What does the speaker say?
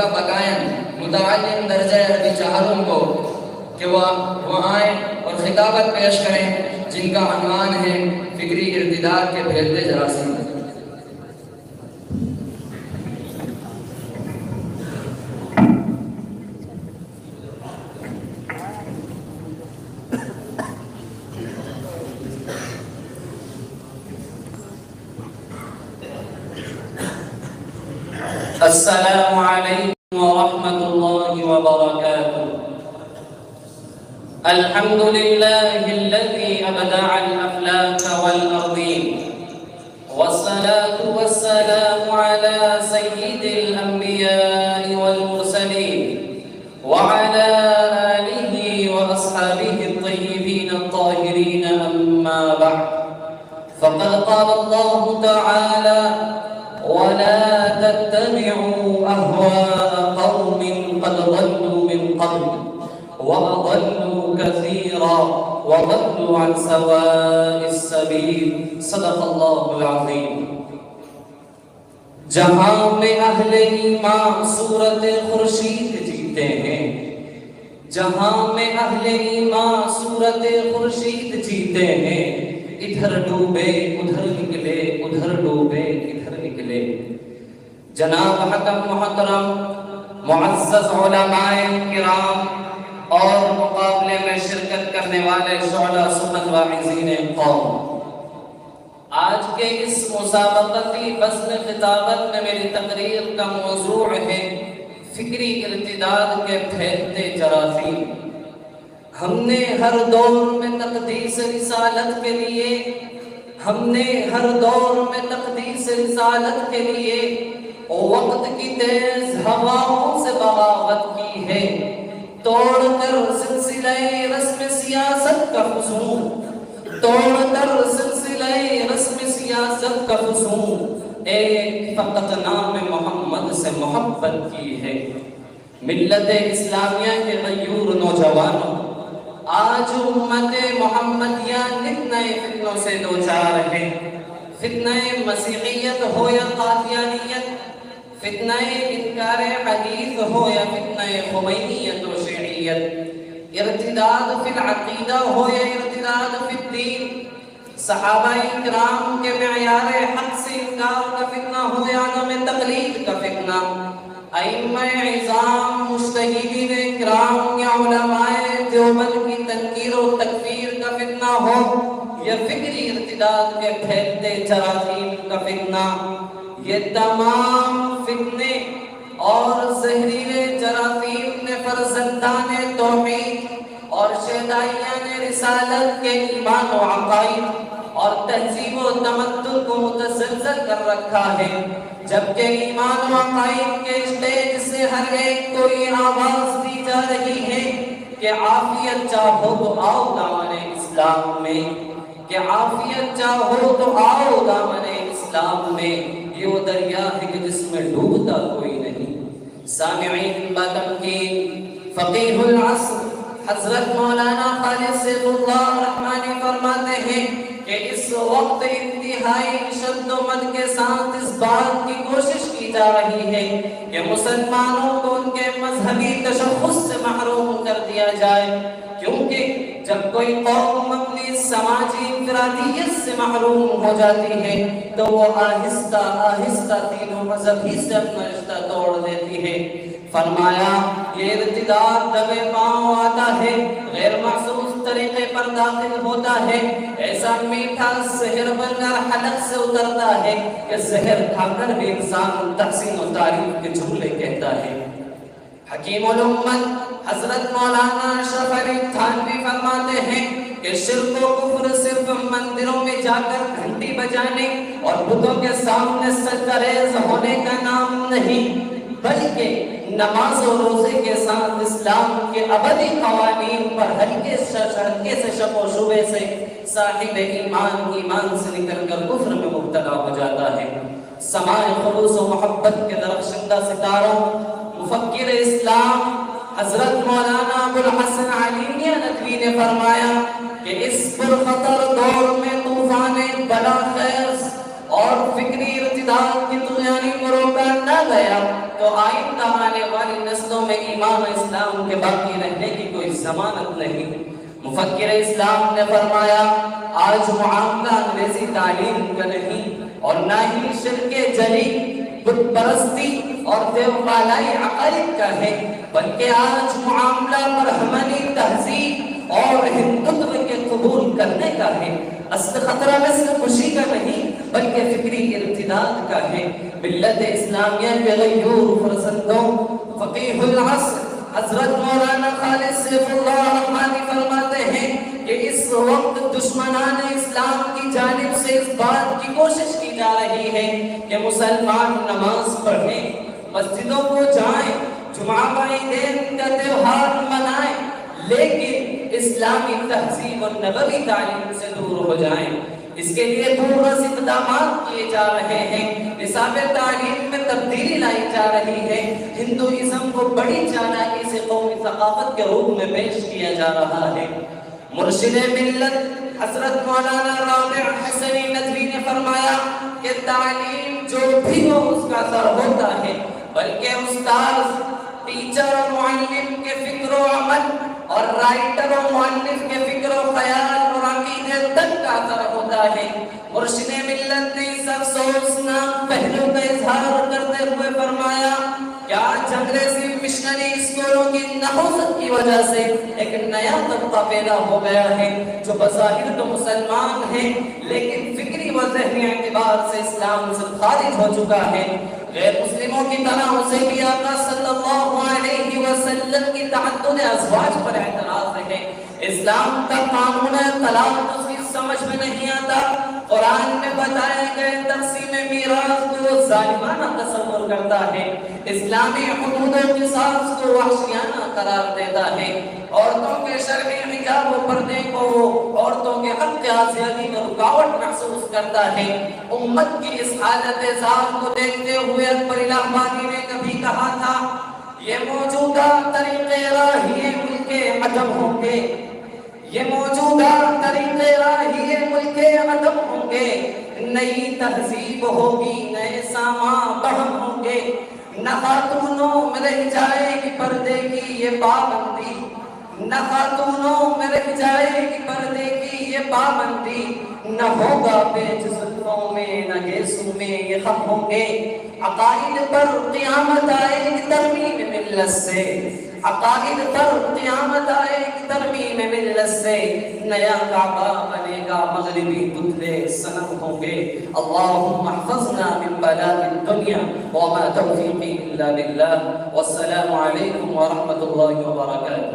جذبہ پکائیں متعلم درجہ عربی چاہروں کو کہ وہ آئیں اور خطابت پیش کریں جن کا عنوان ہے فکری ارتداد کے پھیلتے جراثیم۔ السلام علیکم ورحمۃ اللہ وبرکاتہ۔ الحمد للہ الذی ابدع الافلاک والارضین، والصلاة والسلام علی سید الانبیاء والمرسلین، وعلی آلہ واصحابہ الطیبین الطاہرین، اما بعد فقد قال اللہ تعالی وَلَا تَتَّبِعُوا أَهْوَاءَ قَوْمٍ قَدْ ضَلُّوا مِنْ قَبْلُ وَأَضَلُّوا كَثِيرًا وَضَلُّوا عَنْ سَوَاءِ السَّبِيلِ۔ صدق اللہ العظیم۔ جہاں میں اہل ایمان صورت خورشید جیتے ہیں، جہاں میں اہل ایمان صورت خورشید جیتے ہیں، ادھر ڈوبے ادھر نکلے، ادھر ڈوبے ادھر نکلے۔ جناب حکم محترم، معزز علماء کرام اور مقابلے میں شرکت کرنے والے شعراء سنت واعظین قوم، آج کے اس مسابقتی فصل خطابت میں میری تقریر کا موضوع ہے فکری ارتداد کے پھیلتے جراثیم۔ ہم نے ہر دور میں تقدیس رسالت کے لیے، ہم نے ہر دور میں تقدیس رسالت کے لیے وقت کی تیز ہواؤں سے بغاوت کی ہے، توڑ کر سلسلہ رسم سیاست کا خصوم، توڑ کر سلسلہ رسم سیاست کا خصوم، ایک فقط نام محمد سے محبت کی ہے۔ ملت اسلامیہ کے غیور نوجوانوں، آج امت محمدیہ نت نئے فتنوں سے دوچار ہے۔ فتنہ مسیحیت ہو یا قادیانیت، فتنہ انکار حدیث ہو یا فتنہ خمینیت و شیعیت، ارتداد فی العقیدہ ہو یا ارتداد فی الدین، صحابہ اکرام کے معیار حق سے انکار کا فتنہ ہو یا عدم تقلید کا فتنہ، ائمہ اعظام مجتہدین اکرام یا علماء دیوبند کی تنکیر و تکفیر کا فتنہ ہو یا فکری ارتداد کے پھیلتے جراثیم کا فتنہ، یہ تمام فتنے اور زہریلے جراثیم نے فرزندان توحید اور شیدائیان رسالت کے ایمان و عقائد اور تہذیب و تمدن کو متزلزل کر رکھا ہے، جبکہ ایمان و عقائد کے اسٹیج سے ہر ایک کو یہ آواز دی جا رہی ہے کہ عافیت چاہو تو آؤ دامن اسلام میں، کہ عافیت چاہو تو آؤ دامن اسلام میں، یہ وہ دریا ہے کہ جس میں ڈوبتا کوئی نہیں۔ سامعین بتمکین فقیہ العصر حضرت مولانا خالد سیف اللہ رحمانی فرماتے ہیں کہ اس وقت انتہائی شد و مد کے ساتھ اس بات کی کوشش کی جا رہی ہے کہ مسلمانوں کو ان کے مذہبی تشخص سے محروم کر دیا جائے، کیونکہ جب کوئی قوم اپنی سماجی انفرادیت سے محروم ہو جاتی ہے تو وہ آہستہ آہستہ دین و مذہب ہی سے اپنا رشتہ توڑ دیتی ہے۔ فرمایا یہ ارتداد دبے پاؤں آتا ہے، غیر محسوس طریقے پر داخل ہوتا ہے، ایسا میٹھا زہر بن کر حلق سے اترتا ہے کہ زہر کھا کر بھی انسان تحسین و تعریف کے جملے کہتا ہے۔ حکیم الامت حضرت مولانا اشرف علی تھانوی فرماتے ہیں کہ شرک و کفر صرف مندروں میں جا کر گھنٹی بجانے اور بتوں کے سامنے سجدہ ریز ہونے کا نام نہیں، بلکہ نماز و روزے کے ساتھ اسلام کے ابدی قوانین پر ہلکے سے شک و شبے سے صاحب ایمان سے نکل کر کفر میں مبتلا ہو جاتا ہے۔ سماع خلوص و محبت کے درخشندہ ستاروں، مفکر اسلام حضرت مولانا ابو الحسن علی ندوی نے فرمایا کہ اس پرخطر دور میں طوفان بلا خیز اور فکری ارتداد کی طغیانی کو روکا نہ گیا تو آئندہ آنے والی نسلوں میں ایمان و اسلام کے باقی رہنے کی کوئی ضمانت نہیں۔ مفکر اسلام نے فرمایا آج معاملہ انگریزی تعلیم کا نہیں اور نہ ہی شرک جلی، بت پرستی اور دیوبالائی عقائد کا ہے، بلکہ آج معاملہ برہمنی تہذیب اور ہندوتو کے قبول کرنے کا ہے۔ اصل خطرہ مصر خوشی کا نہیں بلکہ فکری ارتداد کا ہے۔ ملت اسلامیہ کے غیور فرزندوں فقیہ العصر حضرت مولانا خالد سیف اللہ رحمانی فرماتے ہیں کہ اس وقت دشمنان اسلام کی جانب سے اس بات کی کوشش کی جا رہی ہے کہ مسلمان نماز پڑھیں، مسجدوں کو جائیں، جمعہ عیدین کا تہوار منائیں، لیکن اسلامی تہذیب اور نبوی تعلیم سے دور ہو جائیں۔ اس کے لیے پورس اقدامات کیے جا رہے ہیں، نصاب تعلیم میں تبدیلی لائی جا رہی ہے، ہندوازم کو بڑی چالاکی سے قومی ثقافت کے روپ میں پیش کیا جا رہا ہے۔ مرشد ملت حضرت مولانا رابع حسنی ندوی نے فرمایا کہ تعلیم جو بھی ہو اس کا اثر ہوتا ہے، بلکہ استاذ، ٹیچر اور معلم کے فکر و عمل اور رائٹر و مؤلف کے فکر و خیال اور عقیدے تک کا اثر ہوتا ہے۔ مرشد ملت نے اس افسوسناک پہلو کا اظہار کرتے ہوئے فرمایا کہ آج انگریزی مشنری اسکولوں کی نحوست کی وجہ سے ایک نیا طبقہ پیدا ہو گیا ہے جو بظاہر تو مسلمان ہے لیکن فکری و ذہنی اعتبار سے اسلام سے خارج ہو چکا ہے۔ غیر مسلموں کی طرح اسے بھی آقا صلی اللہ علیہ وسلم کی تعدد ازواج پر اعتراض ہے۔ اسلام کا قانون طلاق اس کی سمجھ میں نہیں آتا۔ قرآن میں بتائے گئے تقسیم میراث کو ظالمانہ تصور کرتا ہے، اسلامی حدود و قصاص کو وحشیانہ قرار دیتا ہے، عورتوں کے شرعی حجاب و پردے کو عورتوں کے حق آزادی میں رکاوٹ محسوس کرتا ہے۔ امت کی اس حالت ذات کو دیکھتے ہوئے اکبر الہبادی نے کبھی کہا تھا یہ موجودہ طریقے راہی ملک عدم ہوں گے، یہ موجودہ طریقے راہی ملک عدم ہوں گے، نئی تہذیب ہوگی، نئے سامان بہم ہوں گے، نہ خاتونوں میں رہ جائے گی پردے کی یہ پابندی، نہ خاتونوں میں رہ جائے گی پردے کی یہ پابندی، نہ ہوگا پیچ زلفوں میں نہ گیسوں میں یہ خم ہوں گے۔ عقائد پر قیامت آئے گی ترمیم ملت سے، عقائد پر قیامت آئے گی ترمیم ملت سے، نیا کعبہ بنے گا مغربی پتلے صنم ہوں گے۔ اللہم احفظنا من بلاء الدنیا وما توفیقی الا باللہ، والسلام علیکم ورحمۃ اللہ وبرکاتہ۔